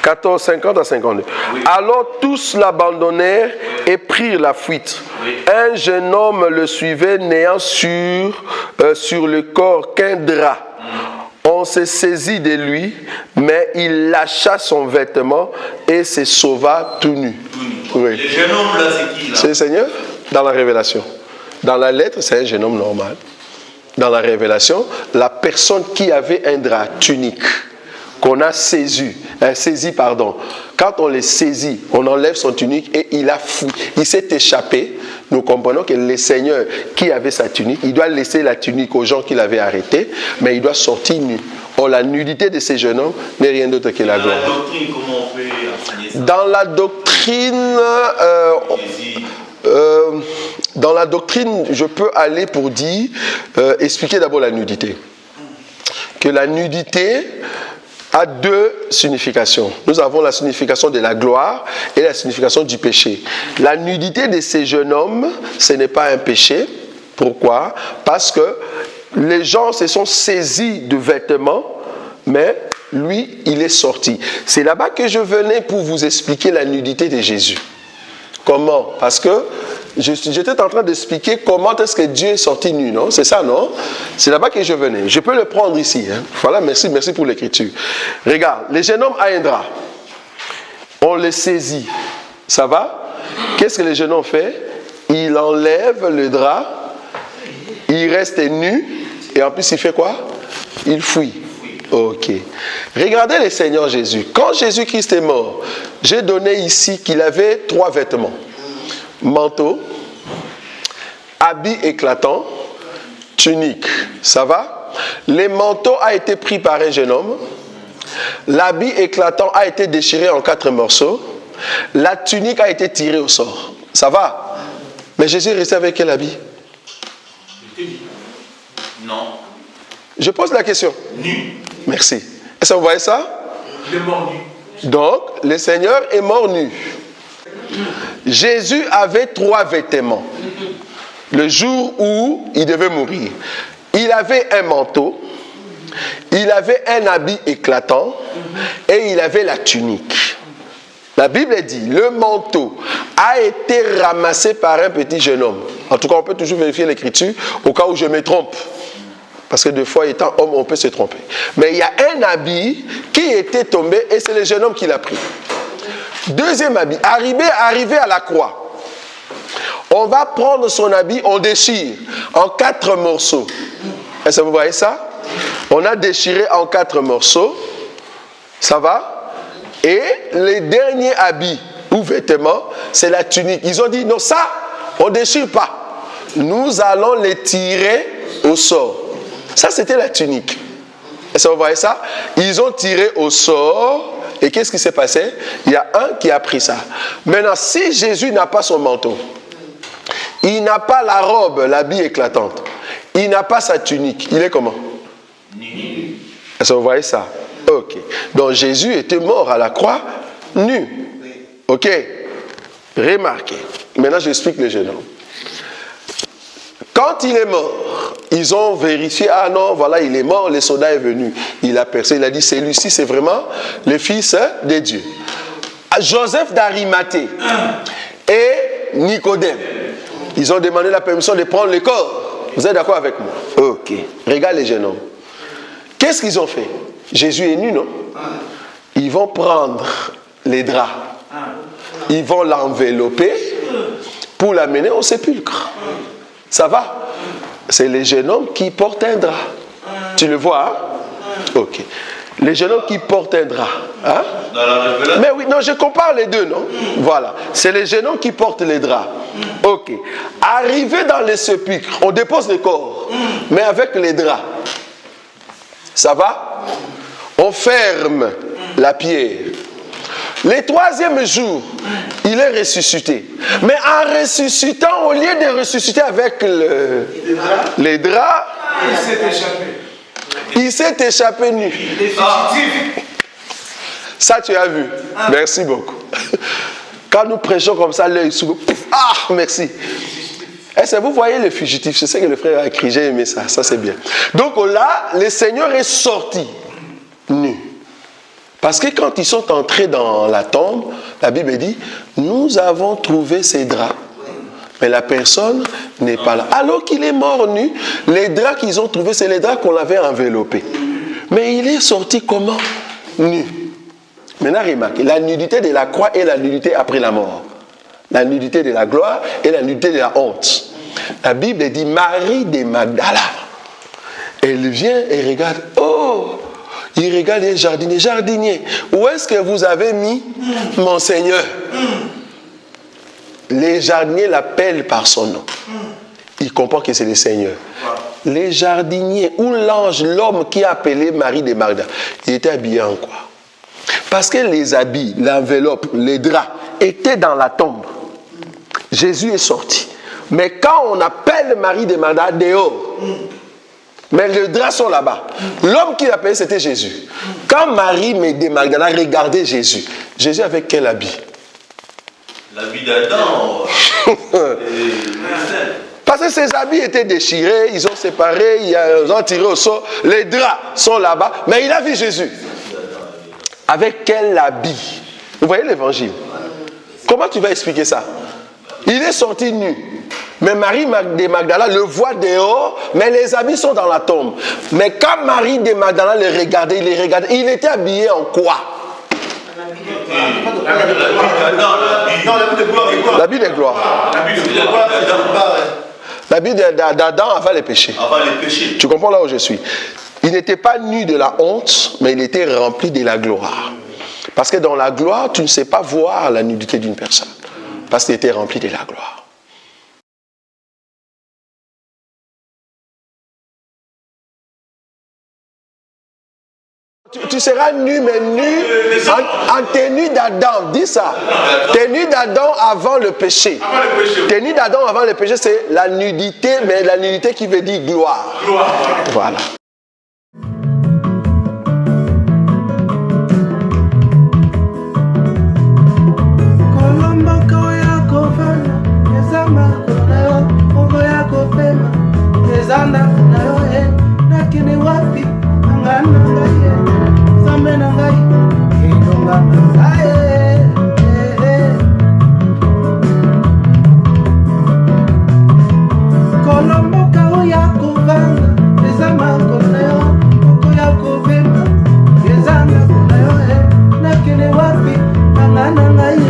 14, 50 à 52. Oui. Alors tous l'abandonnèrent et prirent la fuite. Oui. Un jeune homme le suivait, n'ayant sur le corps qu'un drap. On se saisit de lui, mais il lâcha son vêtement et se sauva tout nu. Oui. Le jeune homme là, c'est qui là? C'est le Seigneur dans la révélation. Dans la lettre, c'est un jeune homme normal. Dans la révélation, la personne qui avait un drap tunique, qu'on a saisi. Quand on le saisit, on enlève son tunique et il a fui. Il s'est échappé. Nous comprenons que le Seigneur qui avait sa tunique, il doit laisser la tunique aux gens qui l'avaient arrêté, mais il doit sortir nu. Or, la nudité de ces jeunes hommes n'est rien d'autre que la gloire. Dans la doctrine, comment on peut enseigner ça? Dans la doctrine, je peux aller pour dire, expliquer d'abord la nudité. Que la nudité a deux significations. Nous avons la signification de la gloire et la signification du péché. La nudité de ces jeunes hommes, ce n'est pas un péché. Pourquoi? Parce que les gens se sont saisis de vêtements, mais lui, il est sorti. C'est là-bas que je venais pour vous expliquer la nudité de Jésus. Comment? Parce que j'étais en train d'expliquer comment est-ce que Dieu est sorti nu, non? C'est ça, non? C'est là-bas que je venais. Je peux le prendre ici. Hein? Voilà, merci pour l'écriture. Regarde, le jeune homme a un drap. On le saisit. Ça va? Qu'est-ce que le jeune homme fait? Il enlève le drap, il reste nu, et en plus il fait quoi? Il fuit. Ok. Regardez le Seigneur Jésus. Quand Jésus-Christ est mort, j'ai donné ici qu'il avait 3 vêtements. Manteau, habit éclatant, tunique. Ça va? Le manteau a été pris par un jeune homme. L'habit éclatant a été déchiré en 4 morceaux. La tunique a été tirée au sort. Ça va? Mais Jésus est resté avec quel habit? Non. Je pose la question. Nu. Merci. Est-ce que vous voyez ça? Il est mort nu. Donc, le Seigneur est mort nu. Jésus avait 3 vêtements. Le jour où il devait mourir. Il avait un manteau, il avait un habit éclatant et il avait la tunique. La Bible dit, le manteau a été ramassé par un petit jeune homme. En tout cas, on peut toujours vérifier l'écriture au cas où je me trompe. Parce que des fois, étant homme, on peut se tromper. Mais il y a un habit qui était tombé et c'est le jeune homme qui l'a pris. Deuxième habit, arrivé à la croix. On va prendre son habit, on déchire en 4 morceaux. Est-ce que vous voyez ça? On a déchiré en 4 morceaux. Ça va? Et les derniers habits ou vêtements, c'est la tunique. Ils ont dit, non, ça, on ne déchire pas. Nous allons les tirer au sort. Ça, c'était la tunique. Est-ce que vous voyez ça? Ils ont tiré au sort. Et qu'est-ce qui s'est passé? Il y a un qui a pris ça. Maintenant, si Jésus n'a pas son manteau, il n'a pas la robe, l'habit éclatante, il n'a pas sa tunique, il est comment? Nu. Est-ce que vous voyez ça? Ok. Donc Jésus était mort à la croix nu. Ok. Remarquez. Maintenant, j'explique le jeune homme. Quand il est mort, ils ont vérifié, ah non, voilà, il est mort, le soldat est venu. Il a percé, il a dit, celui-ci, c'est vraiment le fils de Dieu. Joseph d'Arimathée et Nicodème, ils ont demandé la permission de prendre le corps. Vous êtes d'accord avec moi? Ok. Regarde les jeunes hommes. Qu'est-ce qu'ils ont fait? Jésus est nu, non? Ils vont prendre les draps. Ils vont l'envelopper pour l'amener au sépulcre. Ça va? C'est les jeunes hommes qui portent un drap. Tu le vois, hein? Ok. Les jeunes hommes qui portent un drap. Hein? Mais oui, non, je compare les deux, non? Voilà. C'est les jeunes hommes qui portent les draps. Ok. Arrivé dans les sépulcres, on dépose le corps, mais avec les draps. Ça va? On ferme la pierre. Le 3e jour, il est ressuscité. Mais en ressuscitant, au lieu de ressusciter avec les draps, il s'est échappé. Il s'est échappé nu. Ça, tu as vu. Merci beaucoup. Quand nous prêchons comme ça, l'œil s'ouvre. Ah, merci. Est-ce que vous voyez le fugitif? C'est ce que le frère a écrit. J'ai aimé ça. Ça, c'est bien. Donc là, le Seigneur est sorti nu. Parce que quand ils sont entrés dans la tombe, la Bible dit, nous avons trouvé ces draps, mais la personne n'est pas là. Alors qu'il est mort nu, les draps qu'ils ont trouvés, c'est les draps qu'on avait enveloppés. Mais il est sorti comment? Nu. Maintenant, remarquez, la nudité de la croix et la nudité après la mort. La nudité de la gloire et la nudité de la honte. La Bible dit, Marie de Magdala, elle vient et regarde, oh, il regarde les jardiniers. Jardinier, où est-ce que vous avez mis mon Seigneur? Les jardiniers l'appellent par son nom. Il comprend que c'est le Seigneur. Les jardiniers ou l'ange, l'homme qui a appelé Marie de Magdala, il était habillé en quoi? Parce que les habits, l'enveloppe, les draps étaient dans la tombe. Jésus est sorti. Mais quand on appelle Marie de Magdala dehors, mais les draps sont là-bas. L'homme qui l'appelait, c'était Jésus. Quand Marie de Magdala regardait Jésus, Jésus avait quel habit? L'habit d'Adam. Parce que ses habits étaient déchirés, ils ont séparé, ils ont tiré au sort. Les draps sont là-bas, mais il a vu Jésus. Avec quel habit? Vous voyez l'évangile? Comment tu vas expliquer ça? Il est sorti nu. Mais Marie de Magdala le voit dehors, mais les habits sont dans la tombe. Mais quand Marie de Magdala le regardait, il était habillé en quoi? L'habit de gloire. L'habit d'Adam avant les péchés. Tu comprends là où je suis? Il n'était pas nu de la honte, mais il était rempli de la gloire. Parce que dans la gloire, tu ne sais pas voir la nudité d'une personne. Parce qu'il était rempli de la gloire. Tu seras nu, mais nu en tenue d'Adam. Dis ça. Tenue d'Adam avant le péché. Tenue d'Adam avant le péché, c'est la nudité, mais la nudité qui veut dire gloire. Voilà. Nanga